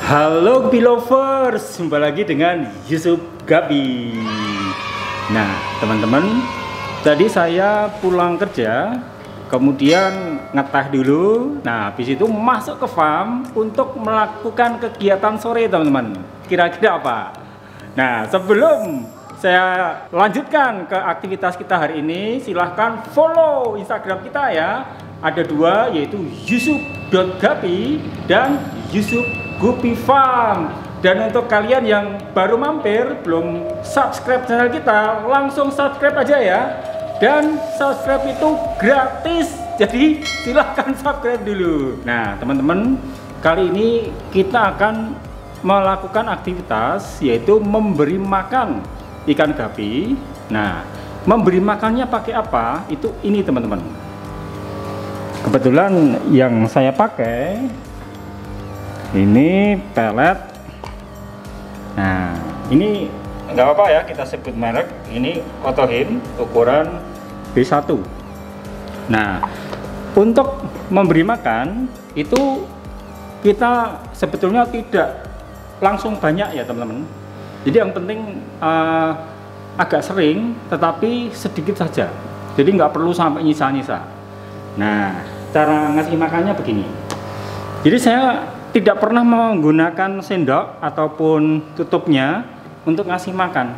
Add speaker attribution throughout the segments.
Speaker 1: Halo Belovers, jumpa lagi dengan Yusuf Gabi. Nah teman-teman, tadi saya pulang kerja, kemudian ngeteh dulu. Nah habis itu masuk ke farm untuk melakukan kegiatan sore teman-teman. Kira-kira apa? Nah sebelum saya lanjutkan ke aktivitas kita hari ini, silahkan follow Instagram kita ya. Ada dua, yaitu yusuf.gapi dan Yusuf Gupi Farm. Dan untuk kalian yang baru mampir belum subscribe channel kita, langsung subscribe aja ya. Dan subscribe itu gratis, jadi silahkan subscribe dulu. Nah teman-teman, kali ini kita akan melakukan aktivitas yaitu memberi makan ikan gapi. Nah memberi makannya pakai apa? Itu ini teman-teman. Kebetulan yang saya pakai ini pelet. Nah ini nggak apa-apa ya kita sebut merek, ini Otohin ukuran B1. Nah untuk memberi makan itu kita sebetulnya tidak langsung banyak ya teman-teman. Jadi yang penting agak sering tetapi sedikit saja, jadi nggak perlu sampai nyisa-nyisa. Nah cara ngasih makannya begini. Jadi saya tidak pernah menggunakan sendok ataupun tutupnya untuk ngasih makan.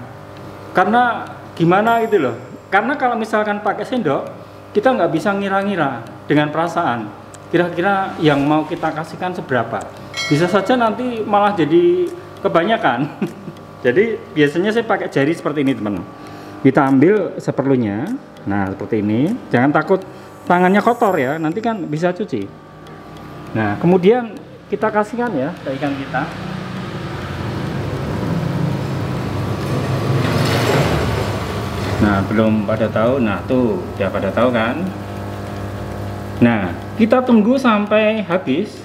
Speaker 1: Karena gimana gitu loh. Karena kalau misalkan pakai sendok, kita nggak bisa ngira-ngira dengan perasaan. Kira-kira yang mau kita kasihkan seberapa. Bisa saja nanti malah jadi kebanyakan. Jadi biasanya saya pakai jari seperti ini teman. Kita ambil seperlunya. Nah seperti ini. Jangan takut tangannya kotor ya, nanti kan bisa cuci. Nah kemudian kita kasihkan ya ke ikan kita. Nah belum pada tahu, nah tuh udah pada tahu kan. Nah kita tunggu sampai habis,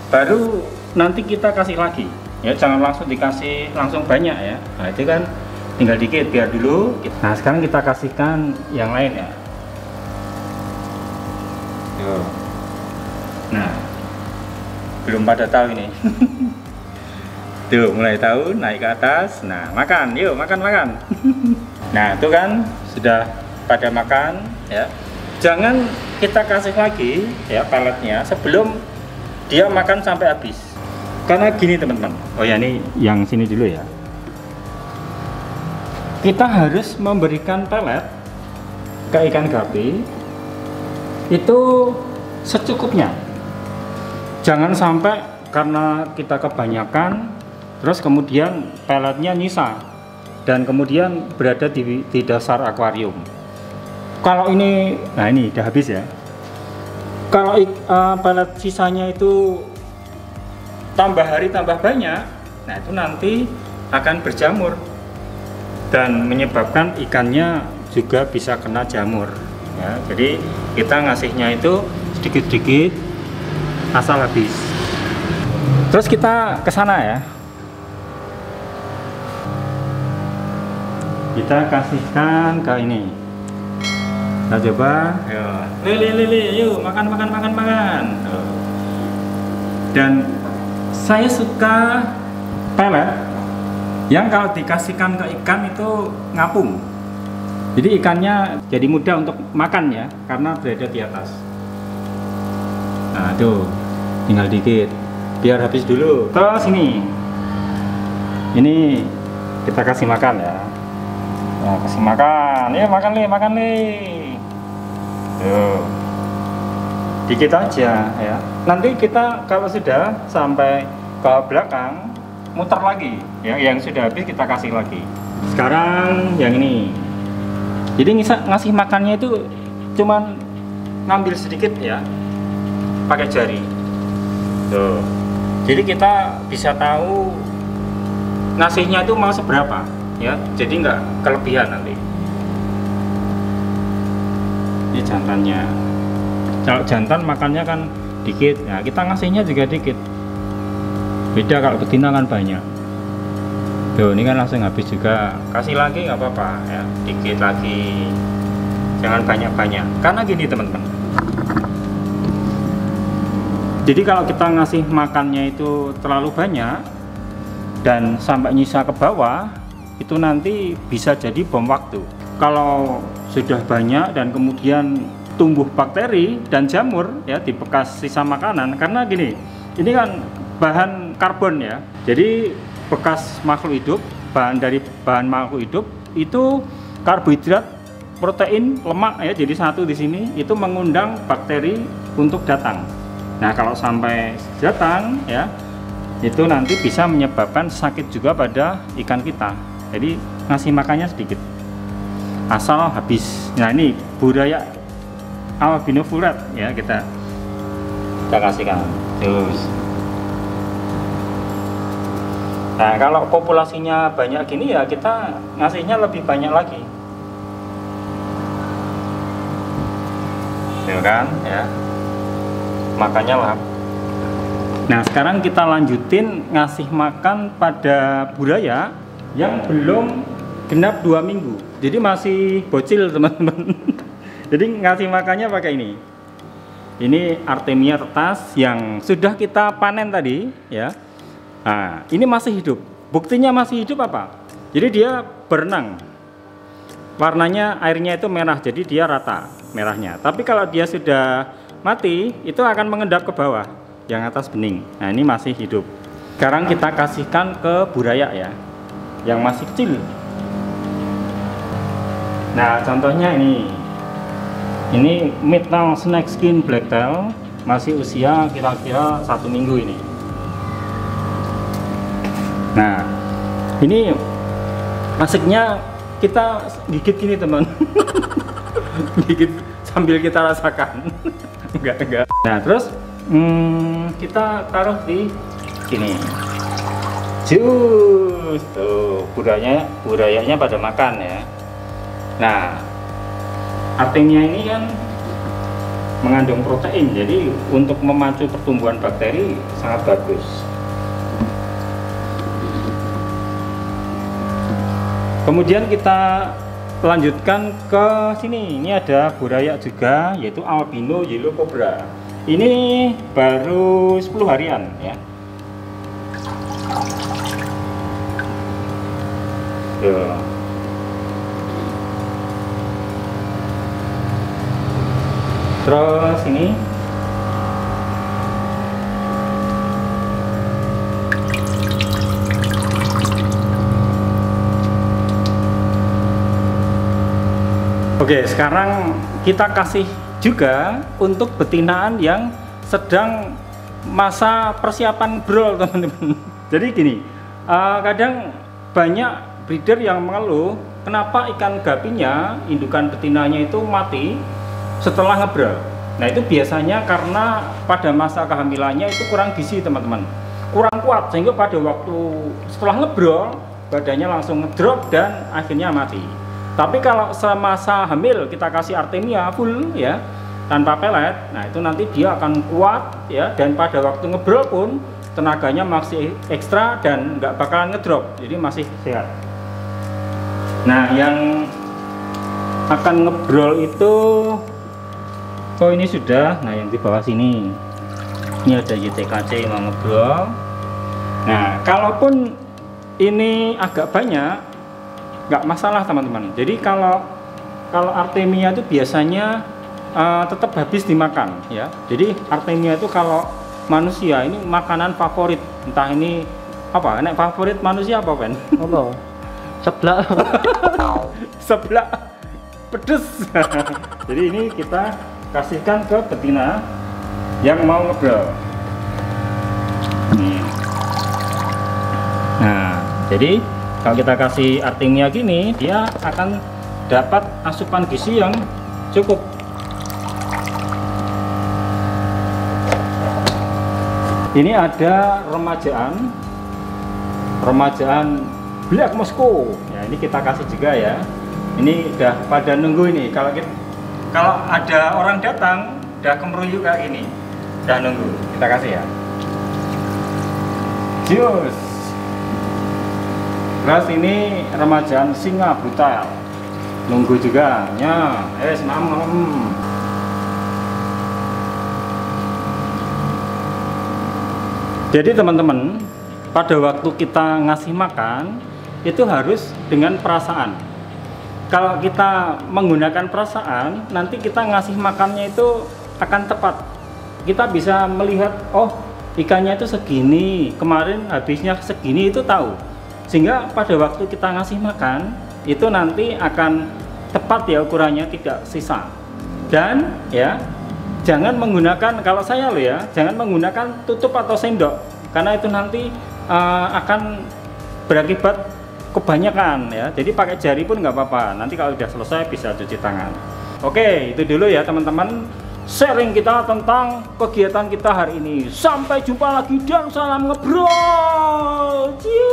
Speaker 1: baru nanti kita kasih lagi ya. Jangan langsung dikasih langsung banyak ya. Nah itu kan tinggal dikit biar dulu. Nah sekarang kita kasihkan yang lain ya. Nah belum pada tahu ini. Tuh mulai tahu, naik ke atas. Nah makan, yuk makan. Nah itu kan sudah pada makan ya. Jangan kita kasih lagi ya peletnya sebelum dia makan sampai habis. Karena gini teman-teman. Oh ya ini yang sini dulu ya. Kita harus memberikan pelet ke ikan gapi itu secukupnya. Jangan sampai karena kita kebanyakan terus kemudian peletnya nyisa dan kemudian berada di dasar akuarium. Kalau ini, nah ini udah habis ya. Kalau pelet sisanya itu tambah hari tambah banyak, nah itu nanti akan berjamur dan menyebabkan ikannya juga bisa kena jamur ya. Jadi kita ngasihnya itu sedikit-sedikit asal habis. Terus kita ke sana ya. Kita kasihkan ke ini. Kita coba, Lili, yuk makan. Dan saya suka pelet yang kalau dikasihkan ke ikan itu ngapung. Jadi ikannya jadi mudah untuk makan ya, karena berada di atas. Nah tuh tinggal dikit biar habis dulu. Terus ini kita kasih makan ya. Nah, kasih makan ya, makan nih. Tuh dikit aja ya. Nanti kita kalau sudah sampai ke belakang muter lagi ya, yang sudah habis kita kasih lagi. Sekarang yang ini. Jadi ngasih makannya itu cuman ngambil sedikit ya, pakai jari. Tuh. Jadi kita bisa tahu ngasihnya itu mau seberapa ya. Jadi nggak kelebihan nanti. Ini jantannya. Kalau jantan makannya kan dikit. Nah, kita ngasihnya juga dikit. Beda kalau betina kan banyak. Tuh, ini kan langsung habis juga. Kasih lagi nggak apa-apa ya, dikit lagi. Jangan banyak-banyak. Karena gini teman-teman. Jadi kalau kita ngasih makannya itu terlalu banyak dan sampai nyisa ke bawah, itu nanti bisa jadi bom waktu. Kalau sudah banyak dan kemudian tumbuh bakteri dan jamur ya di bekas sisa makanan, karena gini, ini kan bahan karbon ya. Jadi bekas makhluk hidup, bahan makhluk hidup itu karbohidrat, protein, lemak ya, jadi satu di sini itu mengundang bakteri untuk datang. Nah, kalau sampai datang ya, itu nanti bisa menyebabkan sakit juga pada ikan kita. Jadi ngasih makannya sedikit, asal habis. Nah, ini budaya albino full red ya, kita kasihkan terus. Nah, kalau populasinya banyak gini ya, kita ngasihnya lebih banyak lagi. Tuh kan ya, makanya lah. Nah, sekarang kita lanjutin ngasih makan pada buaya yang belum genap 2 minggu, jadi masih bocil teman-teman. Jadi ngasih makannya pakai ini. Ini Artemia tetas yang sudah kita panen tadi ya. Nah, ini masih hidup. Buktinya masih hidup apa? Jadi dia berenang. Warnanya, airnya itu merah, jadi dia rata merahnya. Tapi kalau dia sudah mati, itu akan mengendap ke bawah, yang atas bening. Nah, ini masih hidup. Sekarang kita kasihkan ke burayak ya, yang masih kecil. Nah, contohnya ini Midnight Snake Skin Blacktail, masih usia kira-kira 1 minggu ini. Nah, ini asiknya kita gigit gini teman. Gigit sambil kita rasakan. enggak. Nah, terus kita taruh di sini. Jus tuh, budayanya pada makan ya. Nah, Artemia ini kan mengandung protein, jadi untuk memacu pertumbuhan bakteri sangat bagus. Kemudian kita lanjutkan ke sini. Ini ada burayak juga, yaitu albino yellow cobra. Ini baru 10 harian ya. Tuh. Terus ini oke, sekarang kita kasih juga untuk betinaan yang sedang masa persiapan brol teman-teman. Jadi gini, kadang banyak breeder yang mengeluh kenapa ikan gapinya, indukan betinanya itu mati setelah ngebrol. Nah, itu biasanya karena pada masa kehamilannya itu kurang gizi teman-teman, kurang kuat, sehingga pada waktu setelah ngebrol badannya langsung ngedrop dan akhirnya mati. Tapi kalau semasa hamil kita kasih Artemia full ya, tanpa pelet, nah itu nanti dia akan kuat ya, dan pada waktu ngebrol pun tenaganya masih ekstra dan nggak bakalan ngedrop, jadi masih sehat. Nah, yang akan ngebrol itu, oh ini sudah, nah yang di bawah sini, ini ada YTKC mau ngebrol. Nah, kalaupun ini agak banyak, nggak masalah teman-teman. Jadi kalau Artemia itu biasanya tetap habis dimakan ya. Jadi Artemia itu kalau manusia ini makanan favorit, entah ini apa, enak favorit manusia apa Pen?
Speaker 2: Apa? Seblak.
Speaker 1: Seblak pedes. Jadi ini kita kasihkan ke betina yang mau ngebrol. Nah, jadi kalau kita kasih Artemia gini, dia akan dapat asupan gizi yang cukup. Ini ada remajaan Black Moscow. Ya, ini kita kasih juga ya. Ini udah pada nunggu ini. Kalau ada orang datang, udah kemeruyu kayak ini, udah nunggu. Kita kasih ya. Jus. Terus ini remajaan singa brutal, nunggu juga. Ya, malam. Jadi teman-teman, pada waktu kita ngasih makan itu harus dengan perasaan. Kalau kita menggunakan perasaan, nanti kita ngasih makannya itu akan tepat. Kita bisa melihat, oh ikannya itu segini, kemarin habisnya segini, itu tahu. Sehingga pada waktu kita ngasih makan itu nanti akan tepat ya ukurannya, tidak sisa. Dan ya jangan menggunakan, kalau saya loh ya, jangan menggunakan tutup atau sendok, karena itu nanti akan berakibat kebanyakan ya. Jadi pakai jari pun nggak apa-apa, nanti kalau sudah selesai bisa cuci tangan. Oke, itu dulu ya teman-teman, sharing kita tentang kegiatan kita hari ini. Sampai jumpa lagi dan salam ngebrol. Ciu.